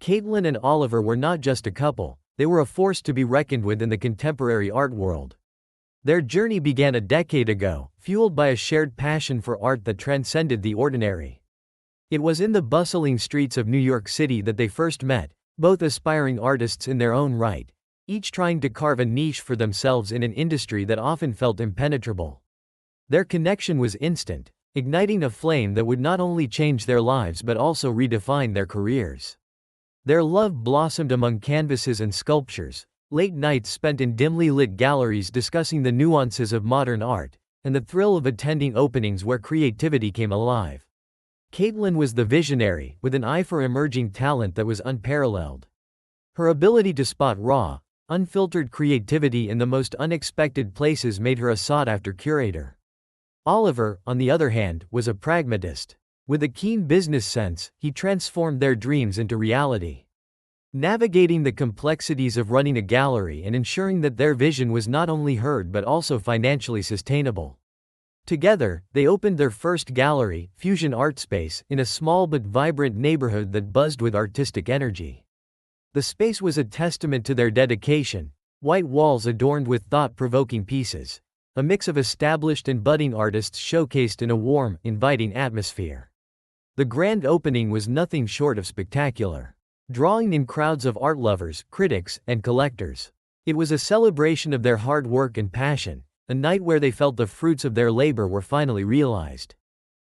Caitlin and Oliver were not just a couple, they were a force to be reckoned with in the contemporary art world. Their journey began a decade ago, fueled by a shared passion for art that transcended the ordinary. It was in the bustling streets of New York City that they first met, both aspiring artists in their own right, each trying to carve a niche for themselves in an industry that often felt impenetrable. Their connection was instant, igniting a flame that would not only change their lives but also redefine their careers. Their love blossomed among canvases and sculptures, late nights spent in dimly lit galleries discussing the nuances of modern art, and the thrill of attending openings where creativity came alive. Caitlin was the visionary, with an eye for emerging talent that was unparalleled. Her ability to spot raw, unfiltered creativity in the most unexpected places made her a sought-after curator. Oliver, on the other hand, was a pragmatist. With a keen business sense, he transformed their dreams into reality. Navigating the complexities of running a gallery and ensuring that their vision was not only heard but also financially sustainable. Together, they opened their first gallery, Fusion Art Space, in a small but vibrant neighborhood that buzzed with artistic energy. The space was a testament to their dedication, white walls adorned with thought-provoking pieces, a mix of established and budding artists showcased in a warm, inviting atmosphere. The grand opening was nothing short of spectacular, drawing in crowds of art lovers, critics, and collectors. It was a celebration of their hard work and passion, a night where they felt the fruits of their labor were finally realized.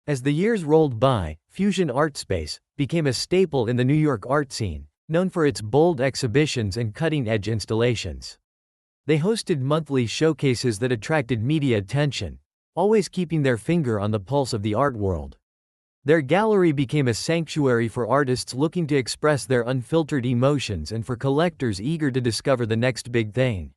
As the years rolled by, Fusion Art Space became a staple in the New York art scene, known for its bold exhibitions and cutting-edge installations. They hosted monthly showcases that attracted media attention, always keeping their finger on the pulse of the art world. Their gallery became a sanctuary for artists looking to express their unfiltered emotions and for collectors eager to discover the next big thing.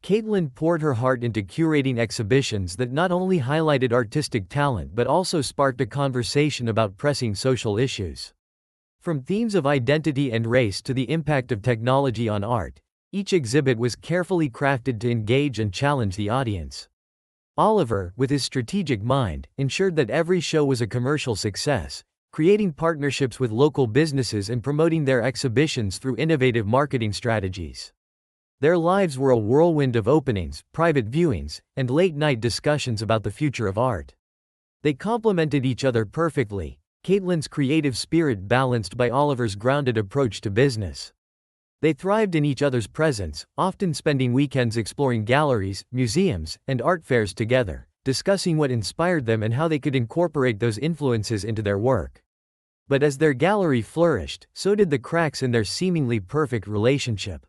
Caitlin poured her heart into curating exhibitions that not only highlighted artistic talent but also sparked a conversation about pressing social issues. From themes of identity and race to the impact of technology on art, each exhibit was carefully crafted to engage and challenge the audience. Oliver, with his strategic mind, ensured that every show was a commercial success, creating partnerships with local businesses and promoting their exhibitions through innovative marketing strategies. Their lives were a whirlwind of openings, private viewings, and late-night discussions about the future of art. They complemented each other perfectly, Caitlin's creative spirit balanced by Oliver's grounded approach to business. They thrived in each other's presence, often spending weekends exploring galleries, museums, and art fairs together, discussing what inspired them and how they could incorporate those influences into their work. But as their gallery flourished, so did the cracks in their seemingly perfect relationship.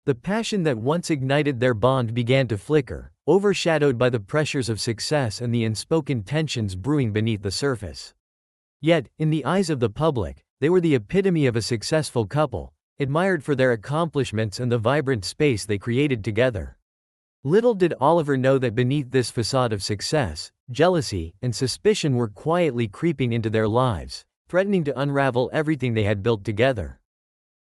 The passion that once ignited their bond began to flicker, overshadowed by the pressures of success and the unspoken tensions brewing beneath the surface. Yet, in the eyes of the public, they were the epitome of a successful couple, admired for their accomplishments and the vibrant space they created together. Little did Oliver know that beneath this facade of success, jealousy and suspicion were quietly creeping into their lives, threatening to unravel everything they had built together.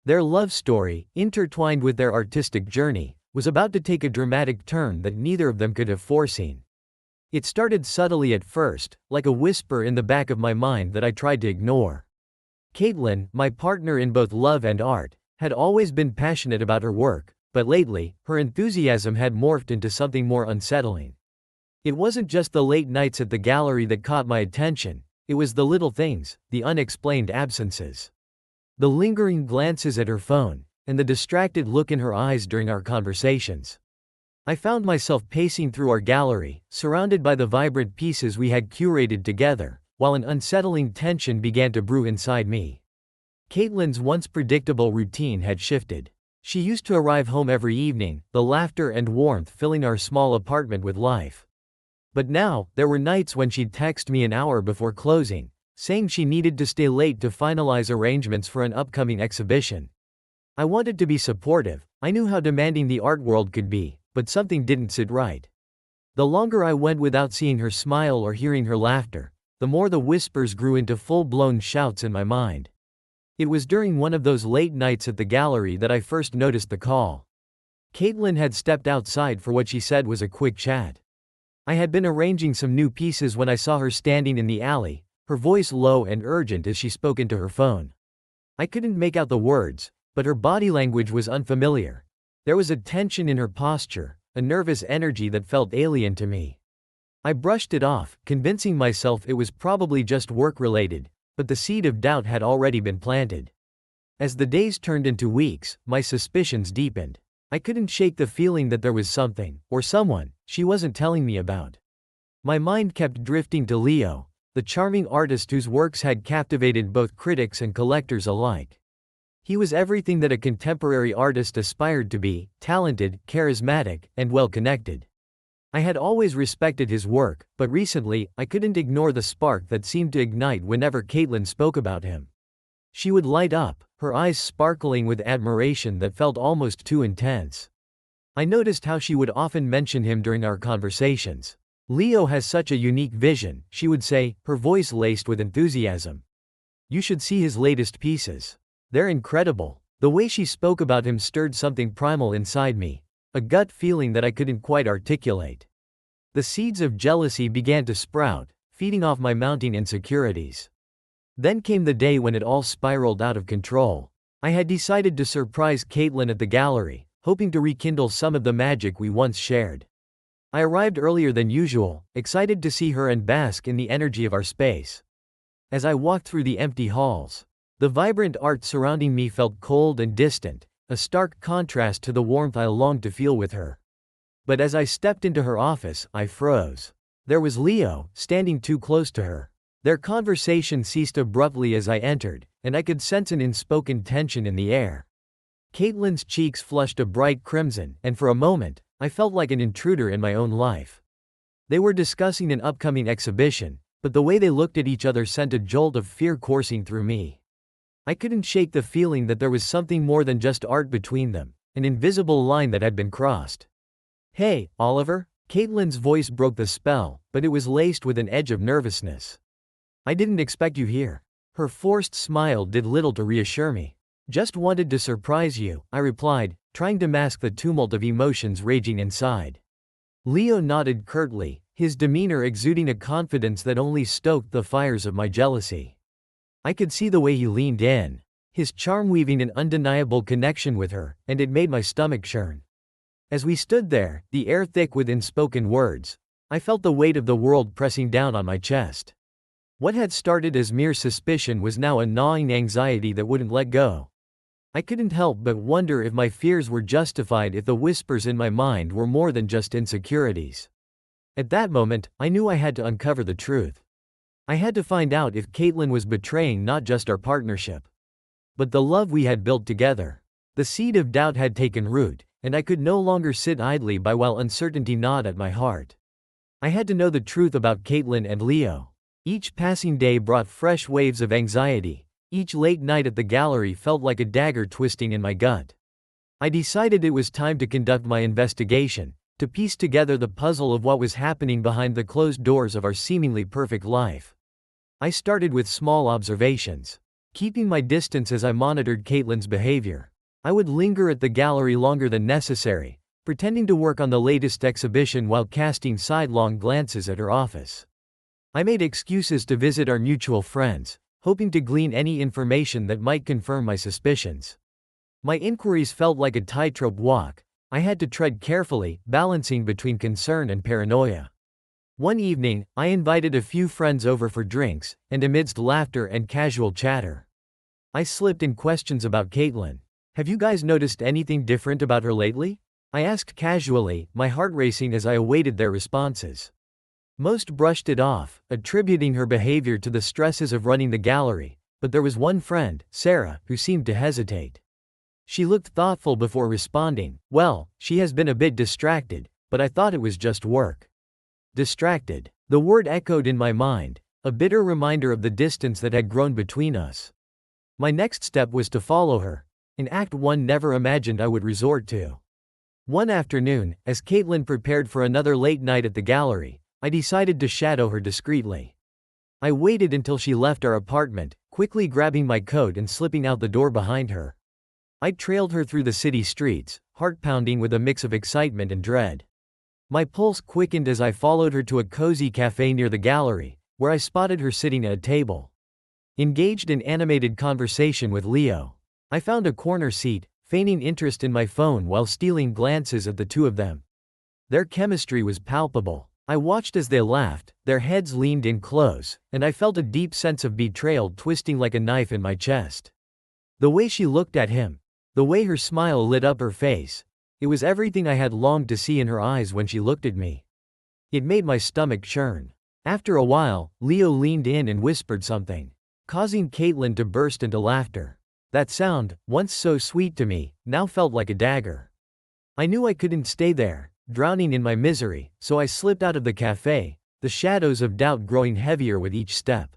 Their love story, intertwined with their artistic journey, was about to take a dramatic turn that neither of them could have foreseen. It started subtly at first, like a whisper in the back of my mind that I tried to ignore. Caitlin, my partner in both love and art, had always been passionate about her work, but lately, her enthusiasm had morphed into something more unsettling. It wasn't just the late nights at the gallery that caught my attention, it was the little things, the unexplained absences. The lingering glances at her phone, and the distracted look in her eyes during our conversations. I found myself pacing through our gallery, surrounded by the vibrant pieces we had curated together, while an unsettling tension began to brew inside me. Caitlin's once predictable routine had shifted. She used to arrive home every evening, the laughter and warmth filling our small apartment with life. But now, there were nights when she'd text me an hour before closing, saying she needed to stay late to finalize arrangements for an upcoming exhibition. I wanted to be supportive, I knew how demanding the art world could be, but something didn't sit right. The longer I went without seeing her smile or hearing her laughter, the more the whispers grew into full-blown shouts in my mind. It was during one of those late nights at the gallery that I first noticed the call. Caitlin had stepped outside for what she said was a quick chat. I had been arranging some new pieces when I saw her standing in the alley, her voice low and urgent as she spoke into her phone. I couldn't make out the words, but her body language was unfamiliar. There was a tension in her posture, a nervous energy that felt alien to me. I brushed it off, convincing myself it was probably just work-related, but the seed of doubt had already been planted. As the days turned into weeks, my suspicions deepened. I couldn't shake the feeling that there was something, or someone, she wasn't telling me about. My mind kept drifting to Leo, the charming artist whose works had captivated both critics and collectors alike. He was everything that a contemporary artist aspired to be: talented, charismatic, and well-connected. I had always respected his work, but recently, I couldn't ignore the spark that seemed to ignite whenever Caitlin spoke about him. She would light up, her eyes sparkling with admiration that felt almost too intense. I noticed how she would often mention him during our conversations. "Leo has such a unique vision," she would say, her voice laced with enthusiasm. "You should see his latest pieces. They're incredible." The way she spoke about him stirred something primal inside me, a gut feeling that I couldn't quite articulate. The seeds of jealousy began to sprout, feeding off my mounting insecurities. Then came the day when it all spiraled out of control. I had decided to surprise Caitlin at the gallery, hoping to rekindle some of the magic we once shared. I arrived earlier than usual, excited to see her and bask in the energy of our space. As I walked through the empty halls, the vibrant art surrounding me felt cold and distant, a stark contrast to the warmth I longed to feel with her. But as I stepped into her office, I froze. There was Leo, standing too close to her. Their conversation ceased abruptly as I entered, and I could sense an unspoken tension in the air. Caitlin's cheeks flushed a bright crimson, and for a moment, I felt like an intruder in my own life. They were discussing an upcoming exhibition, but the way they looked at each other sent a jolt of fear coursing through me. I couldn't shake the feeling that there was something more than just art between them, an invisible line that had been crossed. "Hey, Oliver?" Caitlin's voice broke the spell, but it was laced with an edge of nervousness. "I didn't expect you here." Her forced smile did little to reassure me. "Just wanted to surprise you," I replied, trying to mask the tumult of emotions raging inside. Leo nodded curtly, his demeanor exuding a confidence that only stoked the fires of my jealousy. I could see the way he leaned in, his charm weaving an undeniable connection with her, and it made my stomach churn. As we stood there, the air thick with unspoken words, I felt the weight of the world pressing down on my chest. What had started as mere suspicion was now a gnawing anxiety that wouldn't let go. I couldn't help but wonder if my fears were justified, if the whispers in my mind were more than just insecurities. At that moment, I knew I had to uncover the truth. I had to find out if Caitlin was betraying not just our partnership, but the love we had built together. The seed of doubt had taken root, and I could no longer sit idly by while uncertainty gnawed at my heart. I had to know the truth about Caitlin and Leo. Each passing day brought fresh waves of anxiety. Each late night at the gallery felt like a dagger twisting in my gut. I decided it was time to conduct my investigation, to piece together the puzzle of what was happening behind the closed doors of our seemingly perfect life. I started with small observations, keeping my distance as I monitored Caitlin's behavior. I would linger at the gallery longer than necessary, pretending to work on the latest exhibition while casting sidelong glances at her office. I made excuses to visit our mutual friends, hoping to glean any information that might confirm my suspicions. My inquiries felt like a tightrope walk. I had to tread carefully, balancing between concern and paranoia. One evening, I invited a few friends over for drinks, and amidst laughter and casual chatter, I slipped in questions about Caitlin. "Have you guys noticed anything different about her lately?" I asked casually, my heart racing as I awaited their responses. Most brushed it off, attributing her behavior to the stresses of running the gallery, but there was one friend, Sarah, who seemed to hesitate. She looked thoughtful before responding. "Well, she has been a bit distracted, but I thought it was just work." Distracted. The word echoed in my mind, a bitter reminder of the distance that had grown between us. My next step was to follow her, an act one never imagined I would resort to. One afternoon, as Caitlin prepared for another late night at the gallery, I decided to shadow her discreetly. I waited until she left our apartment, quickly grabbing my coat and slipping out the door behind her. I trailed her through the city streets, heart pounding with a mix of excitement and dread. My pulse quickened as I followed her to a cozy cafe near the gallery, where I spotted her sitting at a table. engaged in animated conversation with Leo. I found a corner seat, feigning interest in my phone while stealing glances at the two of them. Their chemistry was palpable. I watched as they laughed, their heads leaned in close, and I felt a deep sense of betrayal twisting like a knife in my chest. The way she looked at him, the way her smile lit up her face, it was everything I had longed to see in her eyes when she looked at me. It made my stomach churn. After a while, Leo leaned in and whispered something, causing Caitlin to burst into laughter. That sound, once so sweet to me, now felt like a dagger. I knew I couldn't stay there, drowning in my misery, so I slipped out of the cafe, the shadows of doubt growing heavier with each step.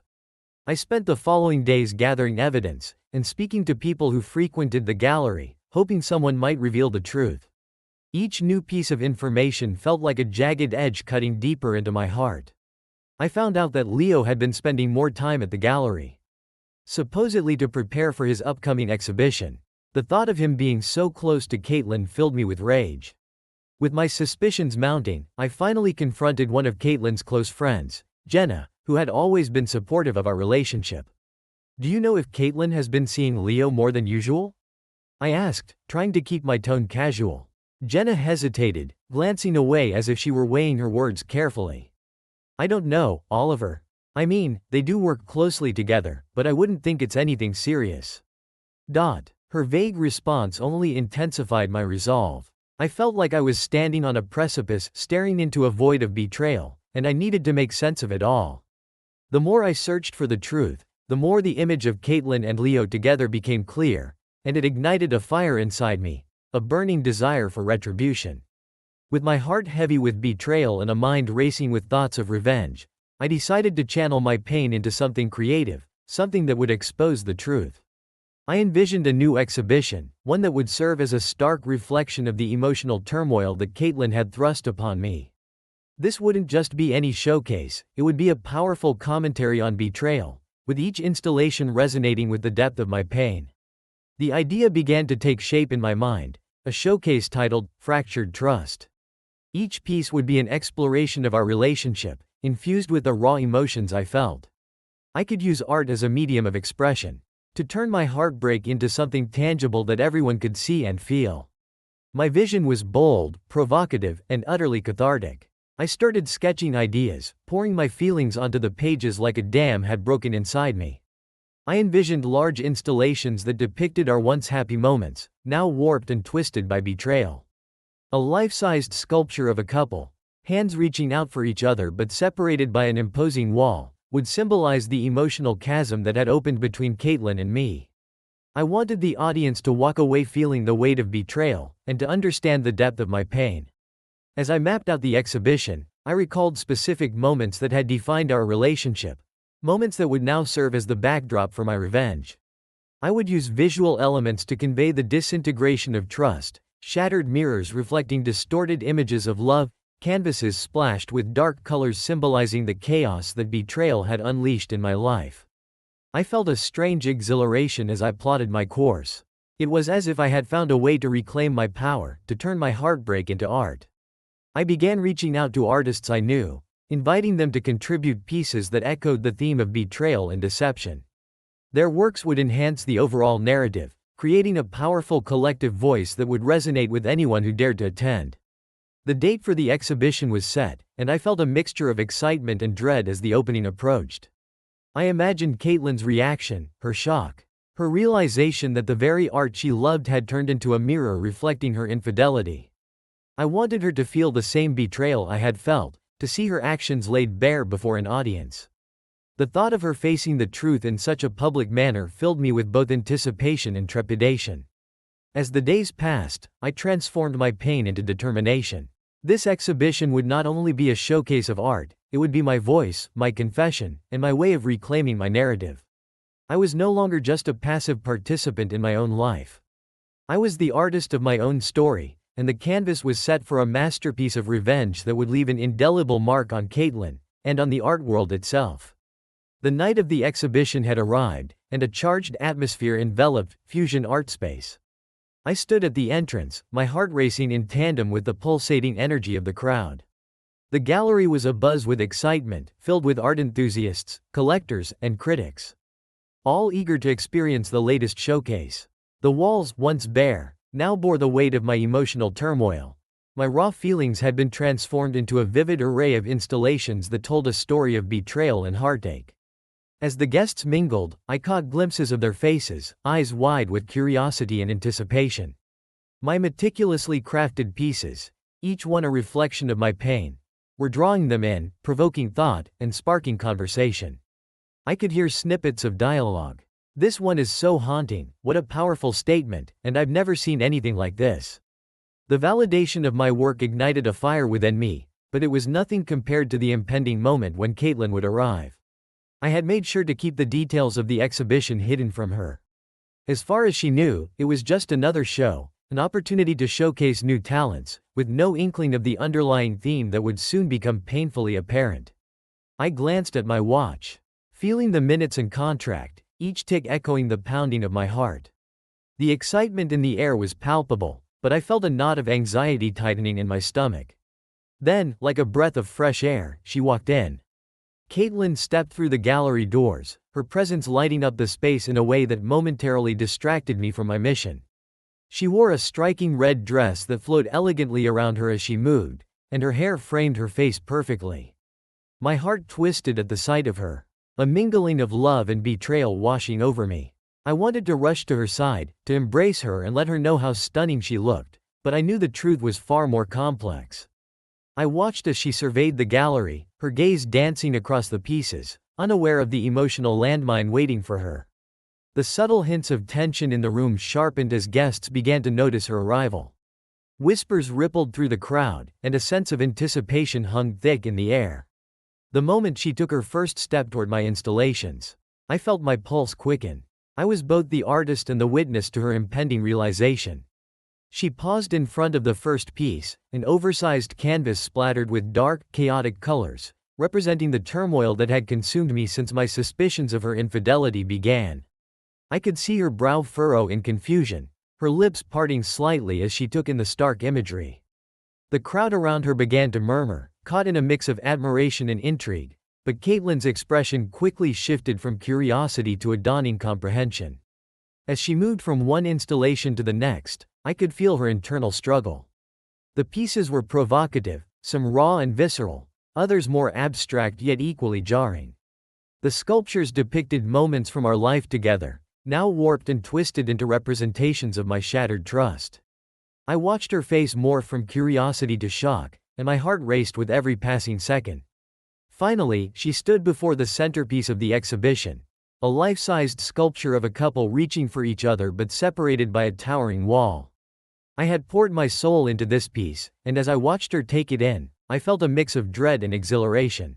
I spent the following days gathering evidence and speaking to people who frequented the gallery, hoping someone might reveal the truth. Each new piece of information felt like a jagged edge cutting deeper into my heart. I found out that Leo had been spending more time at the gallery, supposedly to prepare for his upcoming exhibition. The thought of him being so close to Caitlin filled me with rage. With my suspicions mounting, I finally confronted one of Caitlin's close friends, Jenna, who had always been supportive of our relationship. "Do you know if Caitlin has been seeing Leo more than usual?" I asked, trying to keep my tone casual. Jenna hesitated, glancing away as if she were weighing her words carefully. "I don't know, Oliver. I mean, they do work closely together, but I wouldn't think it's anything serious." Her vague response only intensified my resolve. I felt like I was standing on a precipice, staring into a void of betrayal, and I needed to make sense of it all. The more I searched for the truth, the more the image of Caitlin and Leo together became clear, and it ignited a fire inside me, a burning desire for retribution. With my heart heavy with betrayal and a mind racing with thoughts of revenge, I decided to channel my pain into something creative, something that would expose the truth. I envisioned a new exhibition, one that would serve as a stark reflection of the emotional turmoil that Caitlin had thrust upon me. This wouldn't just be any showcase, it would be a powerful commentary on betrayal, with each installation resonating with the depth of my pain. The idea began to take shape in my mind, a showcase titled, "Fractured Trust." Each piece would be an exploration of our relationship, infused with the raw emotions I felt. I could use art as a medium of expression, to turn my heartbreak into something tangible that everyone could see and feel. My vision was bold, provocative, and utterly cathartic. I started sketching ideas, pouring my feelings onto the pages like a dam had broken inside me. I envisioned large installations that depicted our once happy moments, now warped and twisted by betrayal. A life-sized sculpture of a couple, hands reaching out for each other but separated by an imposing wall, would symbolize the emotional chasm that had opened between Caitlin and me. I wanted the audience to walk away feeling the weight of betrayal, and to understand the depth of my pain. As I mapped out the exhibition, I recalled specific moments that had defined our relationship, moments that would now serve as the backdrop for my revenge. I would use visual elements to convey the disintegration of trust, shattered mirrors reflecting distorted images of love, canvases splashed with dark colors symbolizing the chaos that betrayal had unleashed in my life. I felt a strange exhilaration as I plotted my course. It was as if I had found a way to reclaim my power, to turn my heartbreak into art. I began reaching out to artists I knew, inviting them to contribute pieces that echoed the theme of betrayal and deception. Their works would enhance the overall narrative, creating a powerful collective voice that would resonate with anyone who dared to attend. The date for the exhibition was set, and I felt a mixture of excitement and dread as the opening approached. I imagined Caitlin's reaction, her shock, her realization that the very art she loved had turned into a mirror reflecting her infidelity. I wanted her to feel the same betrayal I had felt, to see her actions laid bare before an audience. The thought of her facing the truth in such a public manner filled me with both anticipation and trepidation. As the days passed, I transformed my pain into determination. This exhibition would not only be a showcase of art, it would be my voice, my confession, and my way of reclaiming my narrative. I was no longer just a passive participant in my own life. I was the artist of my own story, and the canvas was set for a masterpiece of revenge that would leave an indelible mark on Caitlin, and on the art world itself. The night of the exhibition had arrived, and a charged atmosphere enveloped Fusion Art Space. I stood at the entrance, my heart racing in tandem with the pulsating energy of the crowd. The gallery was abuzz with excitement, filled with art enthusiasts, collectors, and critics. all eager to experience the latest showcase. The walls, once bare, now bore the weight of my emotional turmoil. My raw feelings had been transformed into a vivid array of installations that told a story of betrayal and heartache. As the guests mingled, I caught glimpses of their faces, eyes wide with curiosity and anticipation. My meticulously crafted pieces, each one a reflection of my pain, were drawing them in, provoking thought, and sparking conversation. I could hear snippets of dialogue. "This one is so haunting, what a powerful statement, and I've never seen anything like this." The validation of my work ignited a fire within me, but it was nothing compared to the impending moment when Caitlin would arrive. I had made sure to keep the details of the exhibition hidden from her. As far as she knew, it was just another show, an opportunity to showcase new talents, with no inkling of the underlying theme that would soon become painfully apparent. I glanced at my watch, feeling the minutes and contract, each tick echoing the pounding of my heart. The excitement in the air was palpable, but I felt a knot of anxiety tightening in my stomach. Then, like a breath of fresh air, she walked in. Caitlin stepped through the gallery doors, her presence lighting up the space in a way that momentarily distracted me from my mission. She wore a striking red dress that flowed elegantly around her as she moved, and her hair framed her face perfectly. My heart twisted at the sight of her, a mingling of love and betrayal washing over me. I wanted to rush to her side, to embrace her and let her know how stunning she looked, but I knew the truth was far more complex. I watched as she surveyed the gallery, her gaze dancing across the pieces, unaware of the emotional landmine waiting for her. The subtle hints of tension in the room sharpened as guests began to notice her arrival. Whispers rippled through the crowd, and a sense of anticipation hung thick in the air. The moment she took her first step toward my installations, I felt my pulse quicken. I was both the artist and the witness to her impending realization. She paused in front of the first piece, an oversized canvas splattered with dark, chaotic colors, representing the turmoil that had consumed me since my suspicions of her infidelity began. I could see her brow furrow in confusion, her lips parting slightly as she took in the stark imagery. The crowd around her began to murmur, caught in a mix of admiration and intrigue, but Caitlin's expression quickly shifted from curiosity to a dawning comprehension. As she moved from one installation to the next, I could feel her internal struggle. The pieces were provocative, some raw and visceral, others more abstract yet equally jarring. The sculptures depicted moments from our life together, now warped and twisted into representations of my shattered trust. I watched her face morph from curiosity to shock, and my heart raced with every passing second. Finally, she stood before the centerpiece of the exhibition, a life-sized sculpture of a couple reaching for each other but separated by a towering wall. I had poured my soul into this piece, and as I watched her take it in, I felt a mix of dread and exhilaration.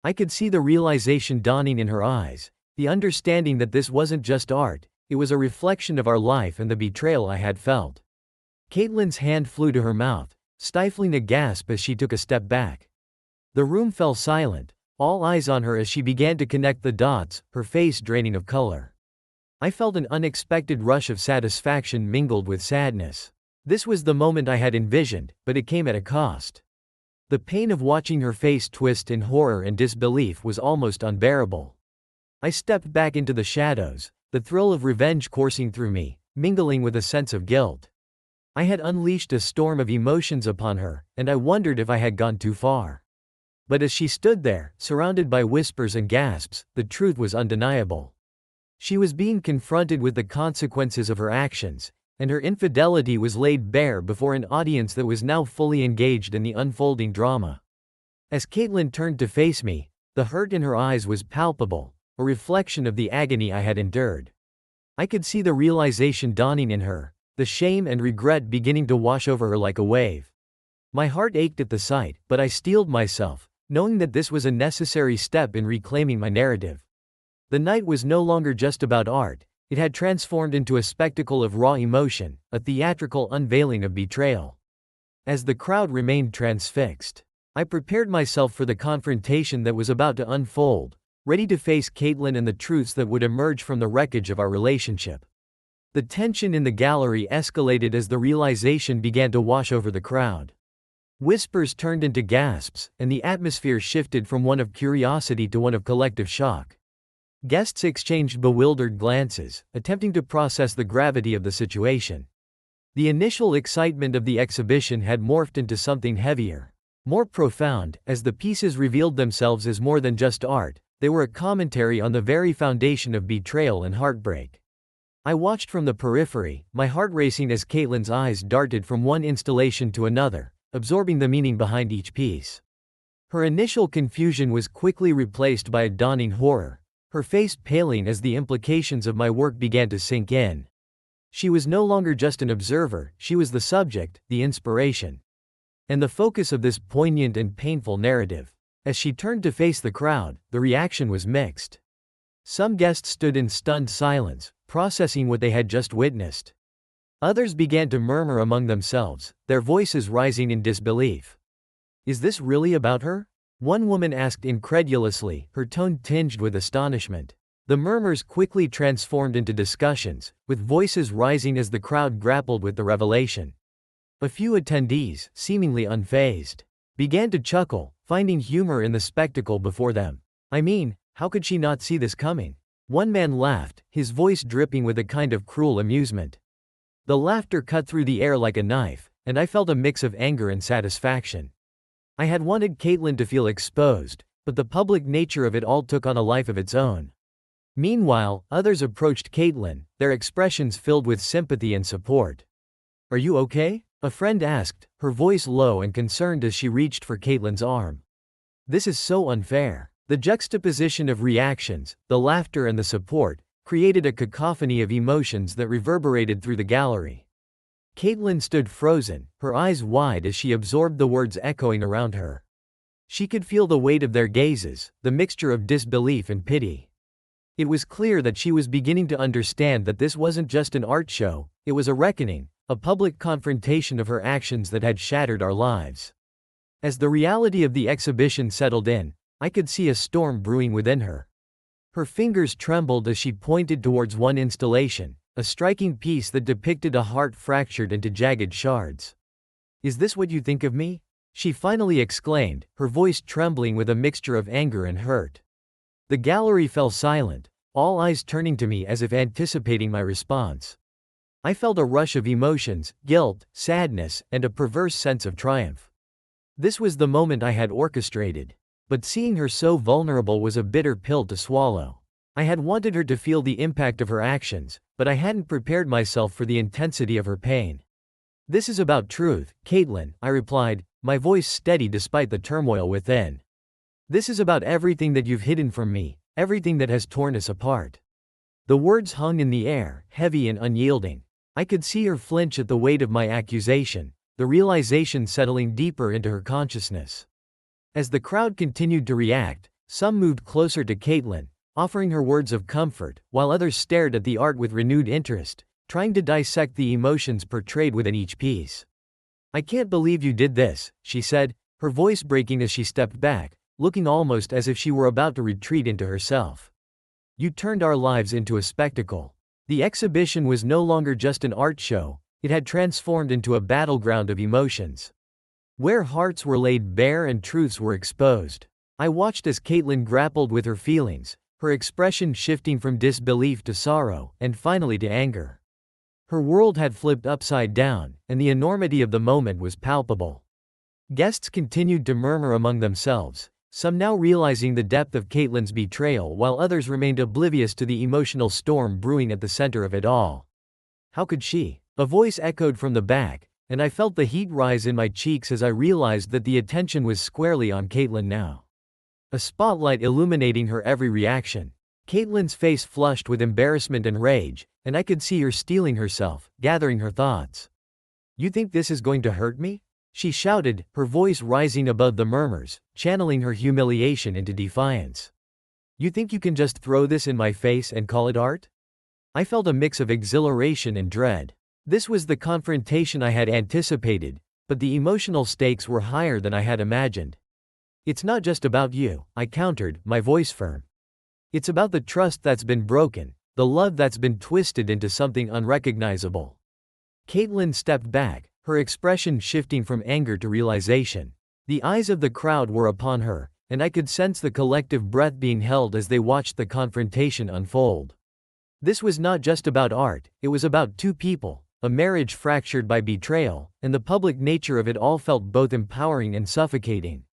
I could see the realization dawning in her eyes, the understanding that this wasn't just art, it was a reflection of our life and the betrayal I had felt. Caitlin's hand flew to her mouth, stifling a gasp as she took a step back. The room fell silent, all eyes on her as she began to connect the dots, her face draining of color. I felt an unexpected rush of satisfaction mingled with sadness. This was the moment I had envisioned, but it came at a cost. The pain of watching her face twist in horror and disbelief was almost unbearable. I stepped back into the shadows, the thrill of revenge coursing through me, mingling with a sense of guilt. I had unleashed a storm of emotions upon her, and I wondered if I had gone too far. But as she stood there, surrounded by whispers and gasps, the truth was undeniable. She was being confronted with the consequences of her actions, and her infidelity was laid bare before an audience that was now fully engaged in the unfolding drama. As Caitlin turned to face me, the hurt in her eyes was palpable, a reflection of the agony I had endured. I could see the realization dawning in her, the shame and regret beginning to wash over her like a wave. My heart ached at the sight, but I steeled myself, knowing that this was a necessary step in reclaiming my narrative. The night was no longer just about art, it had transformed into a spectacle of raw emotion, a theatrical unveiling of betrayal. As the crowd remained transfixed, I prepared myself for the confrontation that was about to unfold, ready to face Caitlin and the truths that would emerge from the wreckage of our relationship. The tension in the gallery escalated as the realization began to wash over the crowd. Whispers turned into gasps, and the atmosphere shifted from one of curiosity to one of collective shock. Guests exchanged bewildered glances, attempting to process the gravity of the situation. The initial excitement of the exhibition had morphed into something heavier, more profound, as the pieces revealed themselves as more than just art. They were a commentary on the very foundation of betrayal and heartbreak. I watched from the periphery, my heart racing as Caitlin's eyes darted from one installation to another, absorbing the meaning behind each piece. Her initial confusion was quickly replaced by a dawning horror, her face paling as the implications of my work began to sink in. She was no longer just an observer, she was the subject, the inspiration, and the focus of this poignant and painful narrative. As she turned to face the crowd, the reaction was mixed. Some guests stood in stunned silence, processing what they had just witnessed. Others began to murmur among themselves, their voices rising in disbelief. "Is this really about her?" one woman asked incredulously, her tone tinged with astonishment. The murmurs quickly transformed into discussions, with voices rising as the crowd grappled with the revelation. A few attendees, seemingly unfazed, began to chuckle, finding humor in the spectacle before them. "I mean, how could she not see this coming?" One man laughed, his voice dripping with a kind of cruel amusement. The laughter cut through the air like a knife, and I felt a mix of anger and satisfaction. I had wanted Caitlin to feel exposed, but the public nature of it all took on a life of its own. Meanwhile, others approached Caitlin, their expressions filled with sympathy and support. "Are you okay?" a friend asked, her voice low and concerned as she reached for Caitlin's arm. "This is so unfair." The juxtaposition of reactions, the laughter and the support, created a cacophony of emotions that reverberated through the gallery. Caitlin stood frozen, her eyes wide as she absorbed the words echoing around her. She could feel the weight of their gazes, the mixture of disbelief and pity. It was clear that she was beginning to understand that this wasn't just an art show, it was a reckoning, a public confrontation of her actions that had shattered our lives. As the reality of the exhibition settled in, I could see a storm brewing within her. Her fingers trembled as she pointed towards one installation, a striking piece that depicted a heart fractured into jagged shards. "Is this what you think of me?" she finally exclaimed, her voice trembling with a mixture of anger and hurt. The gallery fell silent, all eyes turning to me as if anticipating my response. I felt a rush of emotions, guilt, sadness, and a perverse sense of triumph. This was the moment I had orchestrated. But seeing her so vulnerable was a bitter pill to swallow. I had wanted her to feel the impact of her actions, but I hadn't prepared myself for the intensity of her pain. "This is about truth, Caitlin," I replied, my voice steady despite the turmoil within. "This is about everything that you've hidden from me, everything that has torn us apart." The words hung in the air, heavy and unyielding. I could see her flinch at the weight of my accusation, the realization settling deeper into her consciousness. As the crowd continued to react, some moved closer to Caitlin, offering her words of comfort, while others stared at the art with renewed interest, trying to dissect the emotions portrayed within each piece. "I can't believe you did this," she said, her voice breaking as she stepped back, looking almost as if she were about to retreat into herself. "You turned our lives into a spectacle." The exhibition was no longer just an art show, it had transformed into a battleground of emotions, where hearts were laid bare and truths were exposed. I watched as Caitlin grappled with her feelings, her expression shifting from disbelief to sorrow, and finally to anger. Her world had flipped upside down, and the enormity of the moment was palpable. Guests continued to murmur among themselves, some now realizing the depth of Caitlin's betrayal while others remained oblivious to the emotional storm brewing at the center of it all. "How could she?" a voice echoed from the back, and I felt the heat rise in my cheeks as I realized that the attention was squarely on Caitlin now. A spotlight illuminating her every reaction. Caitlin's face flushed with embarrassment and rage, and I could see her steeling herself, gathering her thoughts. "You think this is going to hurt me?" she shouted, her voice rising above the murmurs, channeling her humiliation into defiance. "You think you can just throw this in my face and call it art?" I felt a mix of exhilaration and dread. This was the confrontation I had anticipated, but the emotional stakes were higher than I had imagined. "It's not just about you," I countered, my voice firm. "It's about the trust that's been broken, the love that's been twisted into something unrecognizable." Caitlin stepped back, her expression shifting from anger to realization. The eyes of the crowd were upon her, and I could sense the collective breath being held as they watched the confrontation unfold. This was not just about art, it was about two people, a marriage fractured by betrayal, and the public nature of it all felt both empowering and suffocating.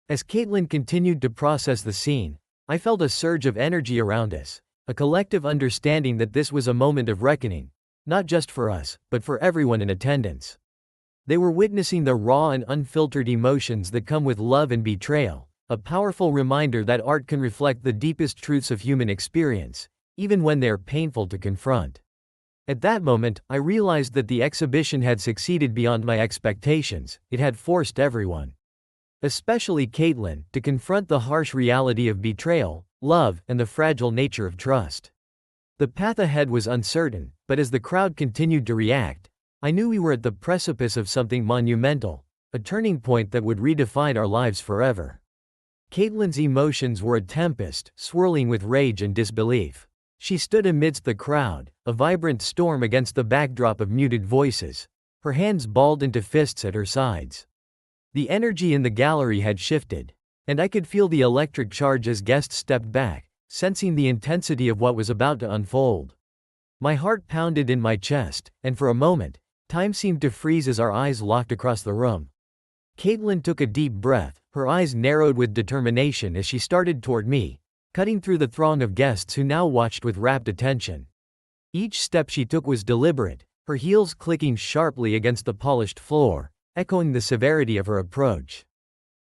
As Caitlin continued to process the scene, I felt a surge of energy around us, a collective understanding that this was a moment of reckoning, not just for us, but for everyone in attendance. They were witnessing the raw and unfiltered emotions that come with love and betrayal, a powerful reminder that art can reflect the deepest truths of human experience, even when they are painful to confront. At that moment, I realized that the exhibition had succeeded beyond my expectations. It had forced everyone, especially Caitlin, to confront the harsh reality of betrayal, love, and the fragile nature of trust. The path ahead was uncertain, but as the crowd continued to react, I knew we were at the precipice of something monumental, a turning point that would redefine our lives forever. Caitlin's emotions were a tempest, swirling with rage and disbelief. She stood amidst the crowd, a vibrant storm against the backdrop of muted voices, her hands balled into fists at her sides. The energy in the gallery had shifted, and I could feel the electric charge as guests stepped back, sensing the intensity of what was about to unfold. My heart pounded in my chest, and for a moment, time seemed to freeze as our eyes locked across the room. Caitlin took a deep breath, her eyes narrowed with determination as she started toward me, cutting through the throng of guests who now watched with rapt attention. Each step she took was deliberate, her heels clicking sharply against the polished floor, echoing the severity of her approach.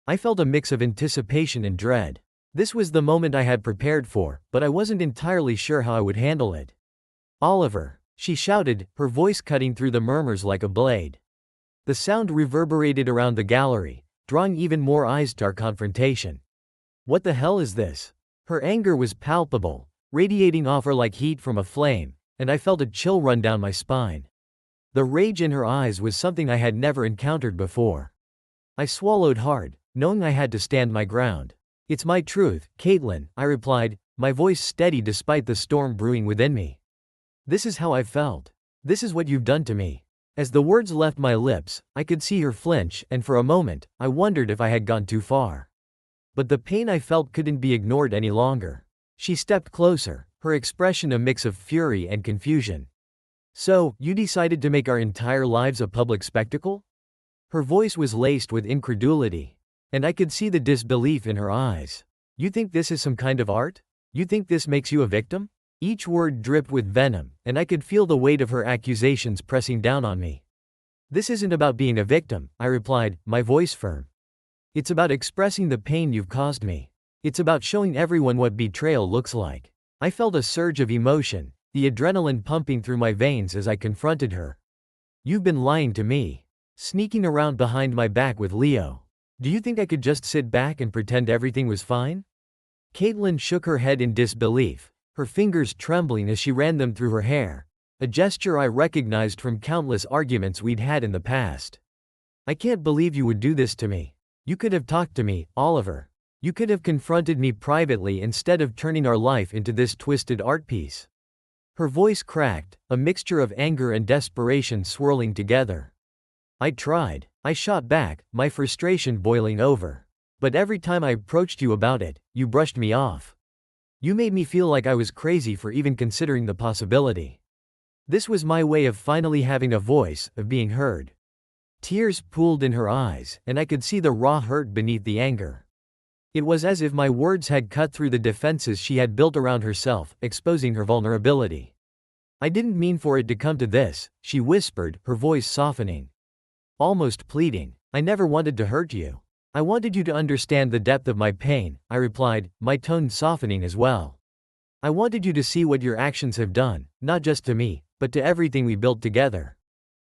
I felt a mix of anticipation and dread. This was the moment I had prepared for, but I wasn't entirely sure how I would handle it. "Oliver," she shouted, her voice cutting through the murmurs like a blade. The sound reverberated around the gallery, drawing even more eyes to our confrontation. "What the hell is this?" Her anger was palpable, radiating off her like heat from a flame, and I felt a chill run down my spine. The rage in her eyes was something I had never encountered before. I swallowed hard, knowing I had to stand my ground. "It's my truth, Caitlin," I replied, my voice steady despite the storm brewing within me. "This is how I felt. This is what you've done to me." As the words left my lips, I could see her flinch, and for a moment, I wondered if I had gone too far. But the pain I felt couldn't be ignored any longer. She stepped closer, her expression a mix of fury and confusion. "So, you decided to make our entire lives a public spectacle?" Her voice was laced with incredulity, and I could see the disbelief in her eyes. "You think this is some kind of art? You think this makes you a victim?" Each word dripped with venom, and I could feel the weight of her accusations pressing down on me. "This isn't about being a victim," I replied, my voice firm. "It's about expressing the pain you've caused me. It's about showing everyone what betrayal looks like." I felt a surge of emotion, the adrenaline pumping through my veins as I confronted her. "You've been lying to me. Sneaking around behind my back with Leo. Do you think I could just sit back and pretend everything was fine?" Caitlin shook her head in disbelief, her fingers trembling as she ran them through her hair, a gesture I recognized from countless arguments we'd had in the past. "I can't believe you would do this to me. You could have talked to me, Oliver. You could have confronted me privately instead of turning our life into this twisted art piece." Her voice cracked, a mixture of anger and desperation swirling together. "I tried," I shot back, my frustration boiling over. "But every time I approached you about it, you brushed me off. You made me feel like I was crazy for even considering the possibility." This was my way of finally having a voice, of being heard. Tears pooled in her eyes, and I could see the raw hurt beneath the anger. It was as if my words had cut through the defenses she had built around herself, exposing her vulnerability. "I didn't mean for it to come to this," she whispered, her voice softening, almost pleading. "I never wanted to hurt you. I wanted you to understand the depth of my pain," I replied, my tone softening as well. "I wanted you to see what your actions have done, not just to me, but to everything we built together."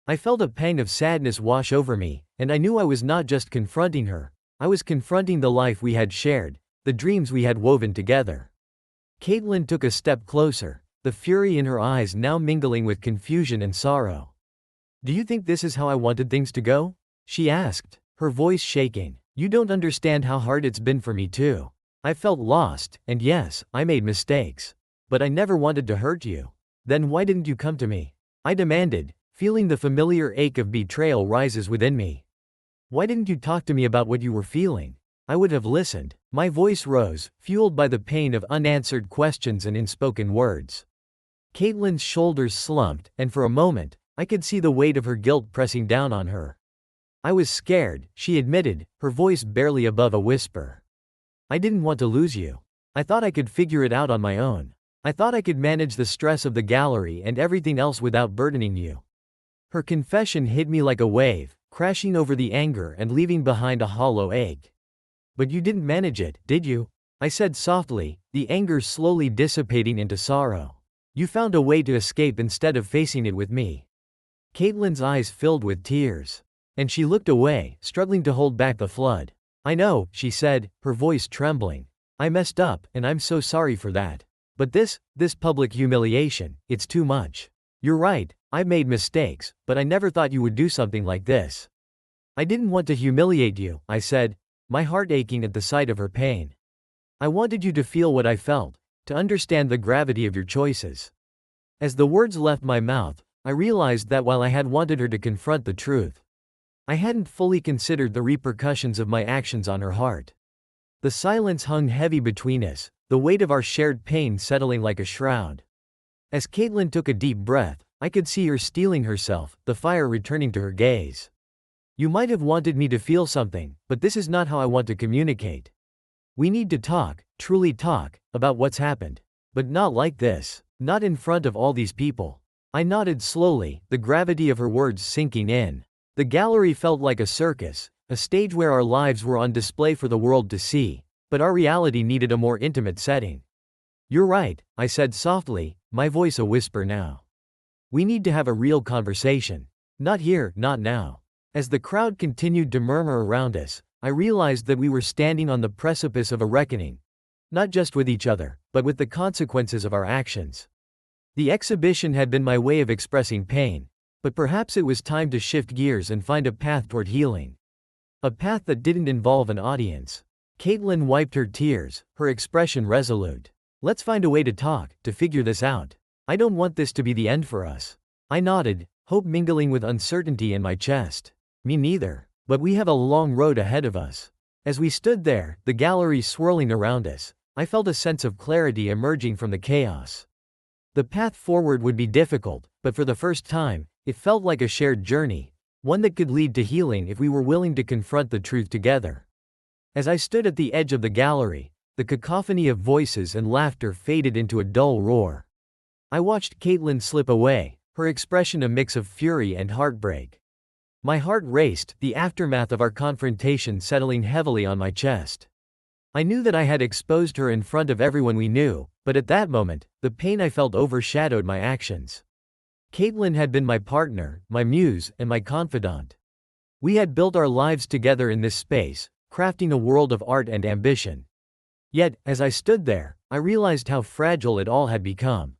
I felt a pang of sadness wash over me, and I knew I was not just confronting her, I was confronting the life we had shared, the dreams we had woven together. Caitlin took a step closer, the fury in her eyes now mingling with confusion and sorrow. "Do you think this is how I wanted things to go?" she asked, her voice shaking. "You don't understand how hard it's been for me too. I felt lost, and yes, I made mistakes. But I never wanted to hurt you." "Then why didn't you come to me?" I demanded, feeling the familiar ache of betrayal rises within me. "Why didn't you talk to me about what you were feeling? I would have listened. My voice rose, fueled by the pain of unanswered questions and unspoken words. Caitlin's shoulders slumped, and for a moment, I could see the weight of her guilt pressing down on her. I was scared, she admitted, her voice barely above a whisper. I didn't want to lose you. I thought I could figure it out on my own. I thought I could manage the stress of the gallery and everything else without burdening you. Her confession hit me like a wave, crashing over the anger and leaving behind a hollow ache. But you didn't manage it, did you? I said softly, the anger slowly dissipating into sorrow. You found a way to escape instead of facing it with me. Caitlin's eyes filled with tears. And she looked away, struggling to hold back the flood. I know, she said, her voice trembling. I messed up, and I'm so sorry for that. But this public humiliation, it's too much. You're right, I've made mistakes, but I never thought you would do something like this. I didn't want to humiliate you, I said, my heart aching at the sight of her pain. I wanted you to feel what I felt, to understand the gravity of your choices. As the words left my mouth, I realized that while I had wanted her to confront the truth, I hadn't fully considered the repercussions of my actions on her heart. The silence hung heavy between us, the weight of our shared pain settling like a shroud. As Caitlin took a deep breath, I could see her steeling herself, the fire returning to her gaze. You might have wanted me to feel something, but this is not how I want to communicate. We need to talk, truly talk, about what's happened. But not like this, not in front of all these people. I nodded slowly, the gravity of her words sinking in. The gallery felt like a circus, a stage where our lives were on display for the world to see, but our reality needed a more intimate setting. You're right, I said softly, my voice a whisper now. We need to have a real conversation. Not here, not now. As the crowd continued to murmur around us, I realized that we were standing on the precipice of a reckoning. Not just with each other, but with the consequences of our actions. The exhibition had been my way of expressing pain, but perhaps it was time to shift gears and find a path toward healing. A path that didn't involve an audience. Caitlin wiped her tears, her expression resolute. Let's find a way to talk, to figure this out. I don't want this to be the end for us. I nodded, hope mingling with uncertainty in my chest. Me neither. But we have a long road ahead of us. As we stood there, the gallery swirling around us, I felt a sense of clarity emerging from the chaos. The path forward would be difficult, but for the first time, it felt like a shared journey, one that could lead to healing if we were willing to confront the truth together. As I stood at the edge of the gallery, the cacophony of voices and laughter faded into a dull roar. I watched Caitlin slip away, her expression a mix of fury and heartbreak. My heart raced, the aftermath of our confrontation settling heavily on my chest. I knew that I had exposed her in front of everyone we knew, but at that moment, the pain I felt overshadowed my actions. Caitlin had been my partner, my muse, and my confidant. We had built our lives together in this space, crafting a world of art and ambition. Yet, as I stood there, I realized how fragile it all had become.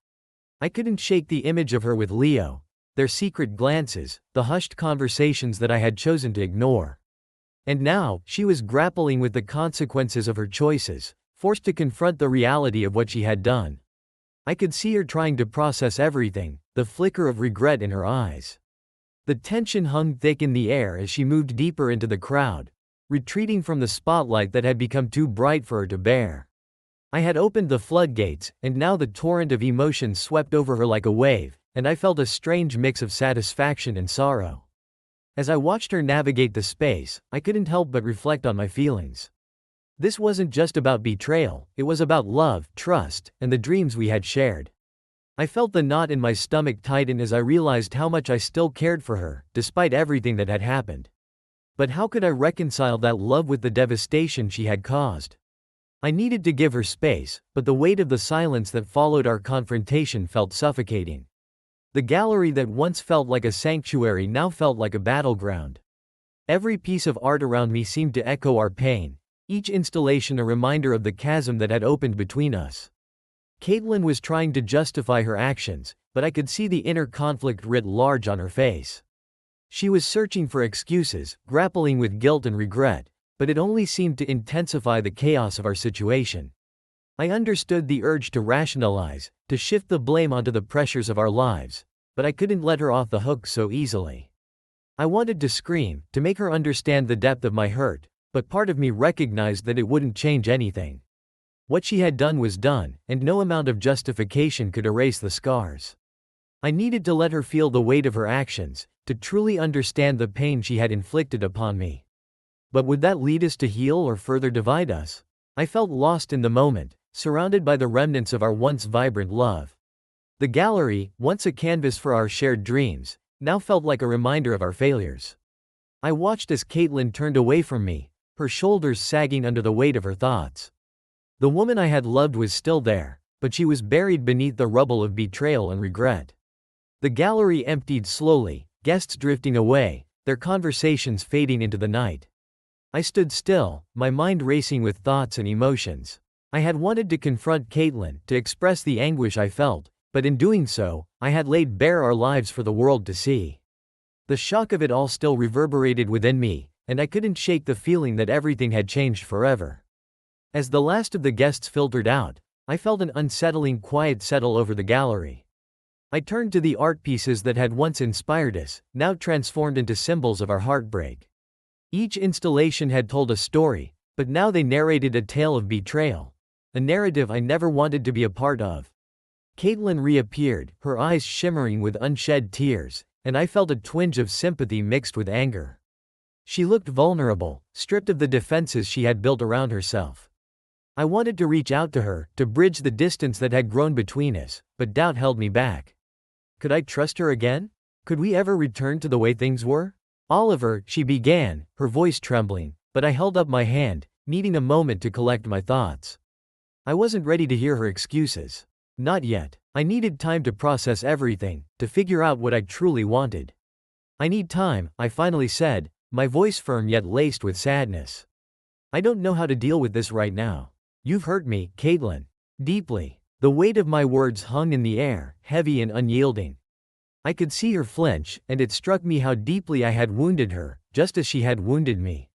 I couldn't shake the image of her with Leo, their secret glances, the hushed conversations that I had chosen to ignore. And now, she was grappling with the consequences of her choices, forced to confront the reality of what she had done. I could see her trying to process everything, the flicker of regret in her eyes. The tension hung thick in the air as she moved deeper into the crowd, retreating from the spotlight that had become too bright for her to bear. I had opened the floodgates, and now the torrent of emotion swept over her like a wave, and I felt a strange mix of satisfaction and sorrow. As I watched her navigate the space, I couldn't help but reflect on my feelings. This wasn't just about betrayal, it was about love, trust, and the dreams we had shared. I felt the knot in my stomach tighten as I realized how much I still cared for her, despite everything that had happened. But how could I reconcile that love with the devastation she had caused? I needed to give her space, but the weight of the silence that followed our confrontation felt suffocating. The gallery that once felt like a sanctuary now felt like a battleground. Every piece of art around me seemed to echo our pain, each installation a reminder of the chasm that had opened between us. Caitlin was trying to justify her actions, but I could see the inner conflict writ large on her face. She was searching for excuses, grappling with guilt and regret, but it only seemed to intensify the chaos of our situation. I understood the urge to rationalize, to shift the blame onto the pressures of our lives, but I couldn't let her off the hook so easily. I wanted to scream, to make her understand the depth of my hurt, but part of me recognized that it wouldn't change anything. What she had done was done, and no amount of justification could erase the scars. I needed to let her feel the weight of her actions, to truly understand the pain she had inflicted upon me. But would that lead us to heal or further divide us? I felt lost in the moment, surrounded by the remnants of our once vibrant love. The gallery, once a canvas for our shared dreams, now felt like a reminder of our failures. I watched as Caitlin turned away from me, her shoulders sagging under the weight of her thoughts. The woman I had loved was still there, but she was buried beneath the rubble of betrayal and regret. The gallery emptied slowly, guests drifting away, their conversations fading into the night. I stood still, my mind racing with thoughts and emotions. I had wanted to confront Caitlin, to express the anguish I felt, but in doing so, I had laid bare our lives for the world to see. The shock of it all still reverberated within me, and I couldn't shake the feeling that everything had changed forever. As the last of the guests filtered out, I felt an unsettling quiet settle over the gallery. I turned to the art pieces that had once inspired us, now transformed into symbols of our heartbreak. Each installation had told a story, but now they narrated a tale of betrayal. A narrative I never wanted to be a part of. Caitlin reappeared, her eyes shimmering with unshed tears, and I felt a twinge of sympathy mixed with anger. She looked vulnerable, stripped of the defenses she had built around herself. I wanted to reach out to her, to bridge the distance that had grown between us, but doubt held me back. Could I trust her again? Could we ever return to the way things were? Oliver, she began, her voice trembling, but I held up my hand, needing a moment to collect my thoughts. I wasn't ready to hear her excuses. Not yet. I needed time to process everything, to figure out what I truly wanted. I need time, I finally said, my voice firm yet laced with sadness. I don't know how to deal with this right now. You've hurt me, Caitlin. Deeply. The weight of my words hung in the air, heavy and unyielding. I could see her flinch, and it struck me how deeply I had wounded her, just as she had wounded me.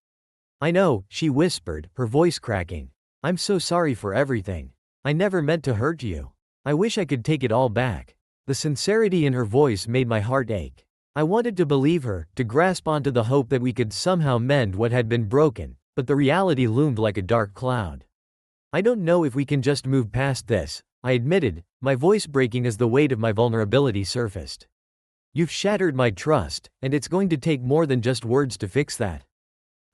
I know, she whispered, her voice cracking. I'm so sorry for everything. I never meant to hurt you. I wish I could take it all back. The sincerity in her voice made my heart ache. I wanted to believe her, to grasp onto the hope that we could somehow mend what had been broken, but the reality loomed like a dark cloud. I don't know if we can just move past this, I admitted, my voice breaking as the weight of my vulnerability surfaced. You've shattered my trust, and it's going to take more than just words to fix that.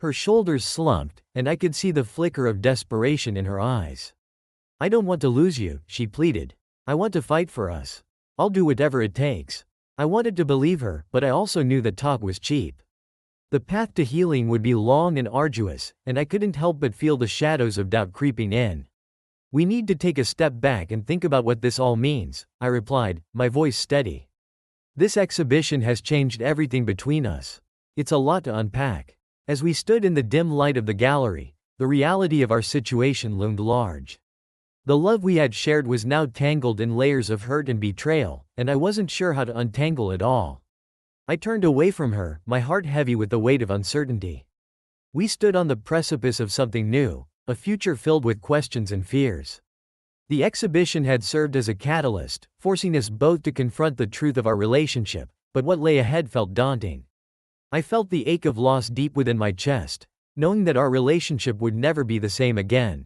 Her shoulders slumped, and I could see the flicker of desperation in her eyes. I don't want to lose you, she pleaded. I want to fight for us. I'll do whatever it takes. I wanted to believe her, but I also knew that talk was cheap. The path to healing would be long and arduous, and I couldn't help but feel the shadows of doubt creeping in. We need to take a step back and think about what this all means, I replied, my voice steady. This exhibition has changed everything between us. It's a lot to unpack. As we stood in the dim light of the gallery, the reality of our situation loomed large. The love we had shared was now tangled in layers of hurt and betrayal, and I wasn't sure how to untangle it all. I turned away from her, my heart heavy with the weight of uncertainty. We stood on the precipice of something new, a future filled with questions and fears. The exhibition had served as a catalyst, forcing us both to confront the truth of our relationship, but what lay ahead felt daunting. I felt the ache of loss deep within my chest, knowing that our relationship would never be the same again.